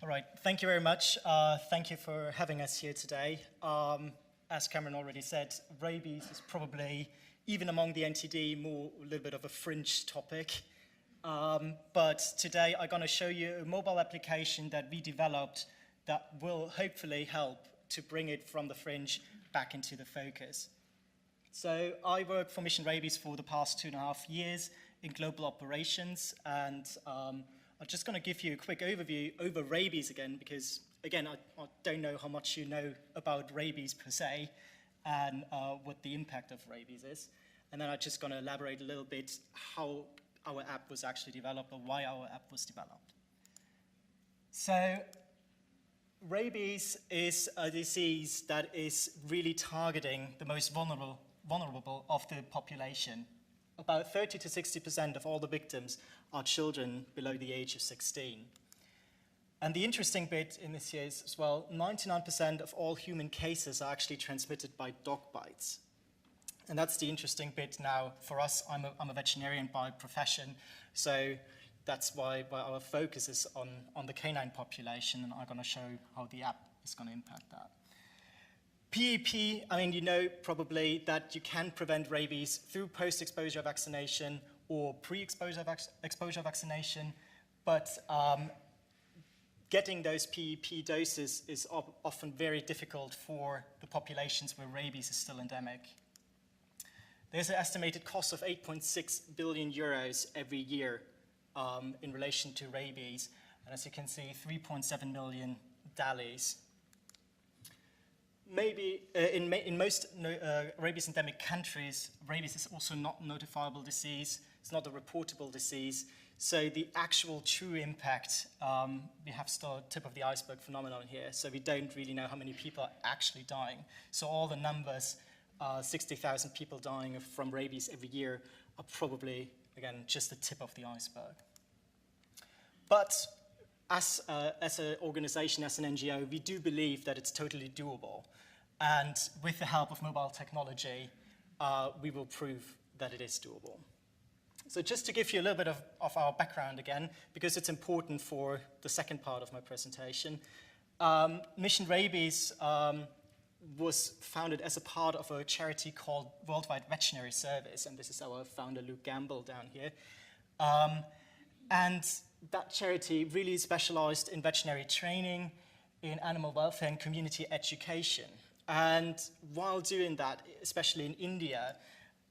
All right, thank you very much. Thank you for having us here today. As Cameron already said, rabies is probably, even among the NTD, a little bit of a fringe topic. But today I'm going to show you a mobile application that we developed that will hopefully help to bring it from the fringe back into the focus. So I worked for Mission Rabies for the past 2.5 years in global operations, and I'm just going to give you a quick overview over rabies again, because again, I don't know how much you know about rabies per se and what the impact of rabies is. And then I'm just going to elaborate a little bit how our app was actually developed, or why our app was developed. So rabies is a disease that is really targeting the most vulnerable of the population. About 30 to 60% of all the victims are children below the age of 16. And the interesting bit in this year is as well, 99% of all human cases are actually transmitted by dog bites. And that's the interesting bit now for us. I'm a veterinarian by profession, so that's why our focus is on the canine population, and I'm going to show how the app is going to impact that. PEP, I mean, you know probably that you can prevent rabies through post-exposure vaccination or pre-exposure vaccination, but getting those PEP doses is often very difficult for the populations where rabies is still endemic. There's an estimated cost of 8.6 billion euros every year in relation to rabies, and as you can see, 3.7 million DALIs. Maybe in most rabies endemic countries, rabies is also not a notifiable disease. It's not a reportable disease. So the actual true impact, we have still a tip of the iceberg phenomenon here. So we don't really know how many people are actually dying. So all the numbers, 60,000 people dying from rabies every year, are probably, again, just the tip of the iceberg. But as an organization, as an NGO, we do believe that it's totally doable. And with the help of mobile technology, we will prove that it is doable. So just to give you a little bit of our background again, because it's important for the second part of my presentation, Mission Rabies was founded as a part of a charity called Worldwide Veterinary Service, and this is our founder, Luke Gamble, down here. And that charity really specialized in veterinary training, in animal welfare and community education. And while doing that, especially in India,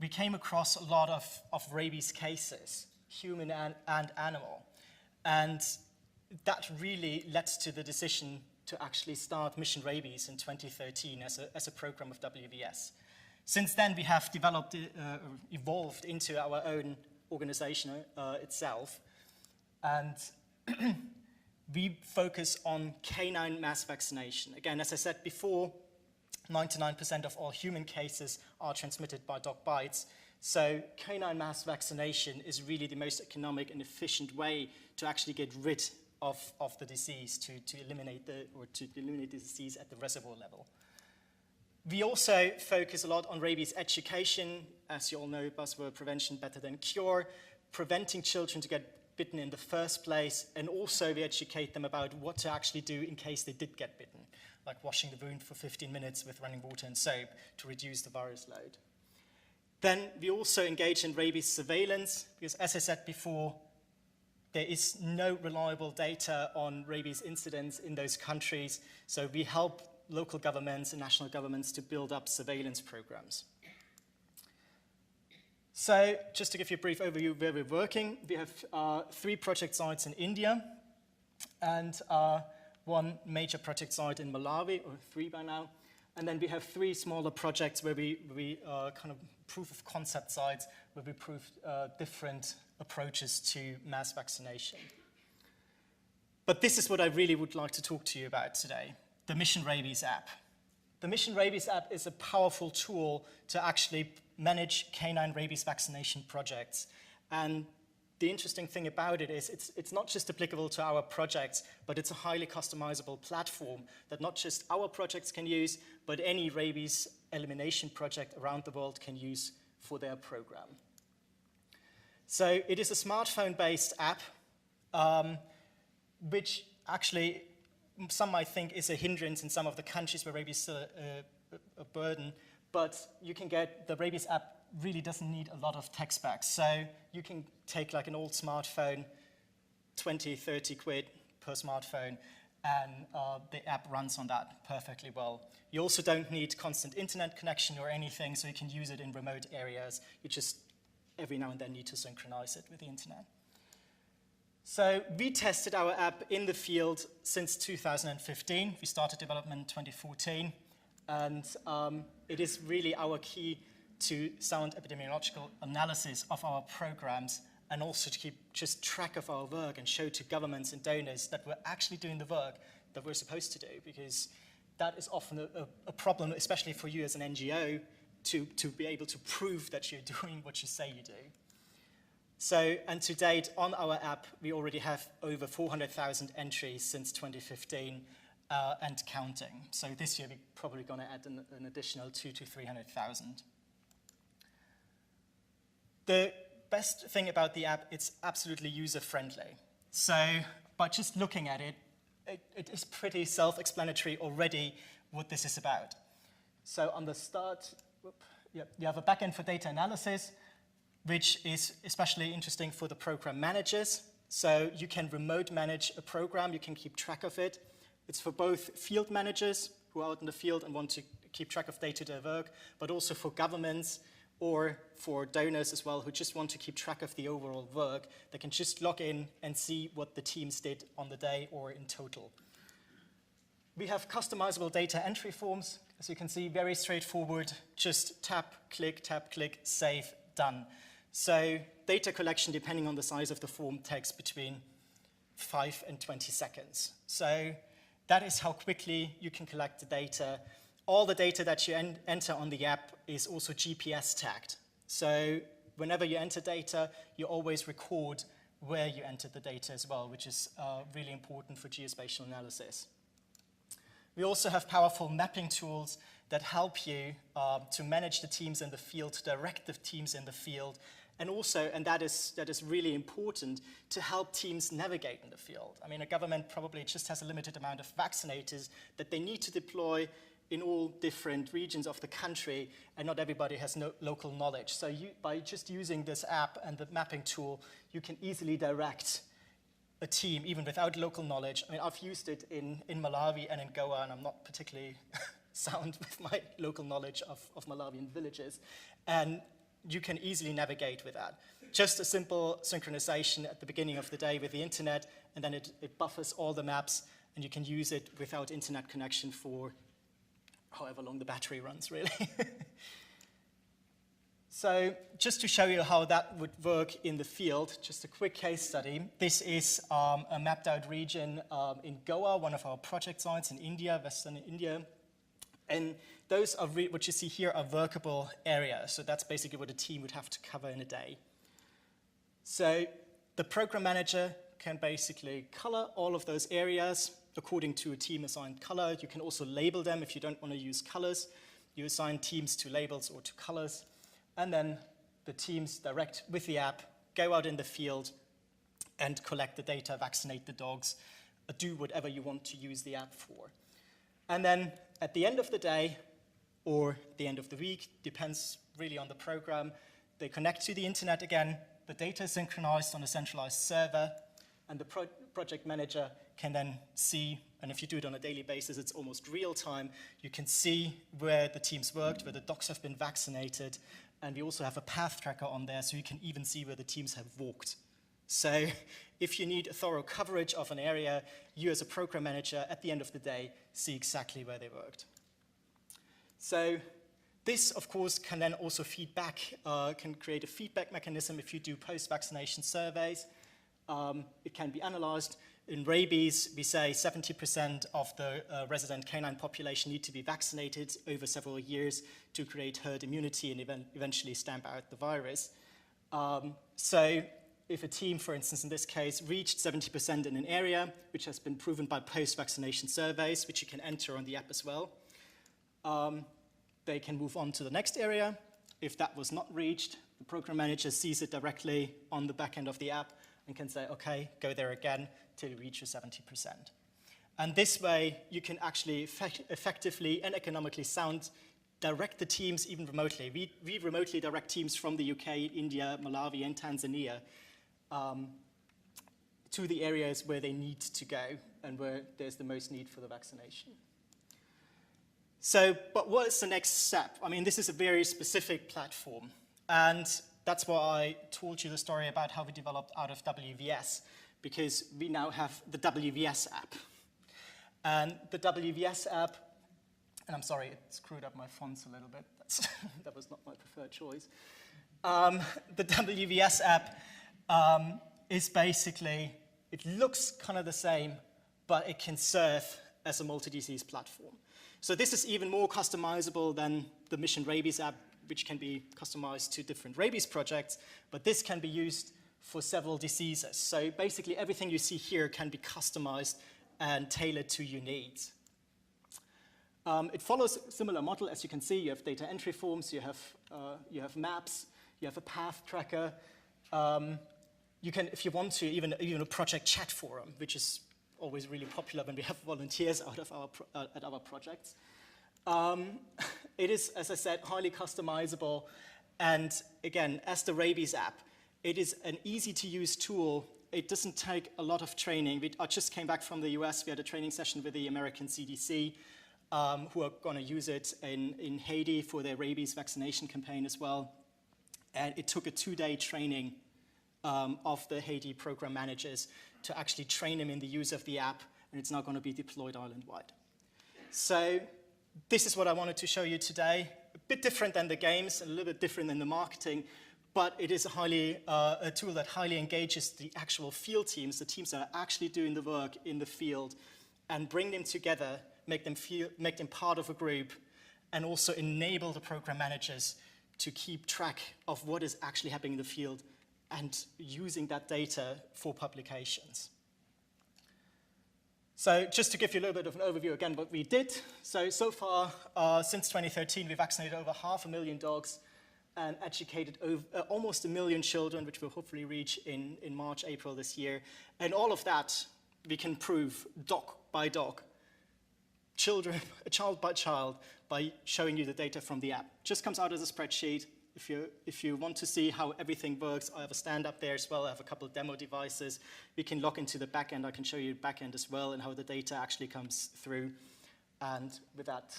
we came across a lot of rabies cases, human and animal. And that really led to the decision to actually start Mission Rabies in 2013 as a program of WVS. Since then, we have developed, evolved into our own organization itself. And we focus on canine mass vaccination. Again, as I said before, 99% of all human cases are transmitted by dog bites. So canine mass vaccination is really the most economic and efficient way to actually get rid of the disease, to eliminate the disease at the reservoir level. We also focus a lot on rabies education. As you all know, buzzword prevention better than cure, preventing children to get bitten in the first place, and also we educate them about what to actually do in case they did get bitten, like washing the wound for 15 minutes with running water and soap to reduce the virus load. Then we also engage in rabies surveillance, because as I said before, there is no reliable data on rabies incidents in those countries, so we help local governments and national governments to build up surveillance programs. So just to give you a brief overview of where we're working, we have 3 project sites in India and 1 major project site in Malawi, or 3 by now. And then we have 3 smaller projects where we kind of proof of concept sites where we prove different approaches to mass vaccination. But this is what I really would like to talk to you about today, the Mission Rabies app. The Mission Rabies app is a powerful tool to actually manage canine rabies vaccination projects. And the interesting thing about it is it's not just applicable to our projects, but it's a highly customizable platform that not just our projects can use, but any rabies elimination project around the world can use for their program. So it is a smartphone-based app, which actually some might think is a hindrance in some of the countries where rabies is still a burden, but you can get, the Rabies app really doesn't need a lot of tech specs. So you can take like an old smartphone, 20, 30 quid per smartphone, and the app runs on that perfectly well. You also don't need constant internet connection or anything, so you can use it in remote areas. You just, every now and then, need to synchronize it with the internet. So we tested our app in the field since 2015. We started development in 2014. And it is really our key to sound epidemiological analysis of our programs, and also to keep just track of our work and show to governments and donors that we're actually doing the work that we're supposed to do, because that is often a problem, especially for you as an NGO, to be able to prove that you're doing what you say you do. So, and to date, on our app, we already have over 400,000 entries since 2015 and counting. So this year, we're probably going to add an additional 200,000 to 300,000. The best thing about the app, it's absolutely user-friendly. So by just looking at it, it is pretty self-explanatory already what this is about. So on the start, you have a backend for data analysis, which is especially interesting for the program managers. So you can remote manage a program, you can keep track of it. It's for both field managers who are out in the field and want to keep track of day-to-day work, but also for governments or for donors as well who just want to keep track of the overall work. They can just log in and see what the teams did on the day or in total. We have customizable data entry forms. As you can see, very straightforward. Just tap, click, save, done. So data collection, depending on the size of the form, takes between 5 and 20 seconds. So that is how quickly you can collect the data. All the data that you enter on the app is also GPS tagged. So whenever you enter data, you always record where you entered the data as well, which is really important for geospatial analysis. We also have powerful mapping tools that help you to manage the teams in the field, to direct the teams in the field, and also, and that is really important, to help teams navigate in the field. I mean, a government probably just has a limited amount of vaccinators that they need to deploy in all different regions of the country, and not everybody has local knowledge. So by just using this app and the mapping tool, you can easily direct a team, even without local knowledge. I mean, I've used it in Malawi and in Goa, and I'm not particularly sound with my local knowledge of Malawian villages. And you can easily navigate with that. Just a simple synchronization at the beginning of the day with the internet, and then it buffers all the maps, and you can use it without internet connection for however long the battery runs, really. So just to show you how that would work in the field, just a quick case study. This is a mapped out region in Goa, one of our project sites in India, Western India. And those are what you see here are workable areas. So that's basically what a team would have to cover in a day. So the program manager can basically color all of those areas according to a team assigned color. You can also label them if you don't want to use colors. You assign teams to labels or to colors. And then the teams direct with the app, go out in the field and collect the data, vaccinate the dogs, do whatever you want to use the app for. And then at the end of the day, or the end of the week, depends really on the program, they connect to the internet again, the data is synchronized on a centralized server, and the project manager can then see, and if you do it on a daily basis, it's almost real time, you can see where the teams worked, where the dogs have been vaccinated, and we also have a path tracker on there, so you can even see where the teams have walked. So if you need a thorough coverage of an area, you as a program manager, at the end of the day, see exactly where they worked. So this, of course, can then also feed back, can create a feedback mechanism if you do post-vaccination surveys. It can be analyzed. In rabies, we say 70% of the resident canine population need to be vaccinated over several years to create herd immunity and eventually stamp out the virus. So if a team, for instance, in this case, reached 70% in an area, which has been proven by post-vaccination surveys, which you can enter on the app as well, they can move on to the next area. If that was not reached, the program manager sees it directly on the back end of the app and can say, okay, go there again till you reach your 70%. And this way, you can actually effectively and economically direct the teams even remotely. We remotely direct teams from the UK, India, Malawi, and Tanzania to the areas where they need to go and where there's the most need for the vaccination. So, but what is the next step? I mean, this is a very specific platform. And that's why I told you the story about how we developed out of WVS, because we now have the WVS app. And the WVS app, and I'm sorry, it screwed up my fonts a little bit. That was not my preferred choice. The WVS app is basically, it looks kind of the same, but it can serve as a multi-disease platform. So this is even more customizable than the Mission Rabies app, which can be customized to different rabies projects, but this can be used for several diseases. So basically everything you see here can be customized and tailored to your needs. It follows a similar model. As you can see, you have data entry forms, you have maps, you have a path tracker. You can, if you want to, even a project chat forum, which is always really popular when we have volunteers out of at our projects. It is, as I said, highly customizable. And again, as the Rabies app, it is an easy-to-use tool. It doesn't take a lot of training. I just came back from the US. We had a training session with the American CDC, who are going to use it in Haiti for their rabies vaccination campaign as well. And it took a 2-day training of the Haiti program managers to actually train them in the use of the app, and it's now going to be deployed island-wide. So this is what I wanted to show you today. A bit different than the games, a little bit different than the marketing, but it is a tool that highly engages the actual field teams, the teams that are actually doing the work in the field, and bring them together, make them part of a group, and also enable the program managers to keep track of what is actually happening in the field and using that data for publications. So just to give you a little bit of an overview again what we did. So far, since 2013, we've vaccinated over 500,000 dogs and educated almost 1 million children, which we'll hopefully reach in March, April this year. And all of that we can prove dog by dog, child by child, by showing you the data from the app. Just comes out as a spreadsheet. If you want to see how everything works, I have a stand up there as well. I have a couple of demo devices. We can log into the backend. I can show you the backend as well and how the data actually comes through. And with that,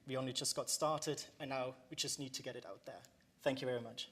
we only just got started, and now we just need to get it out there. Thank you very much.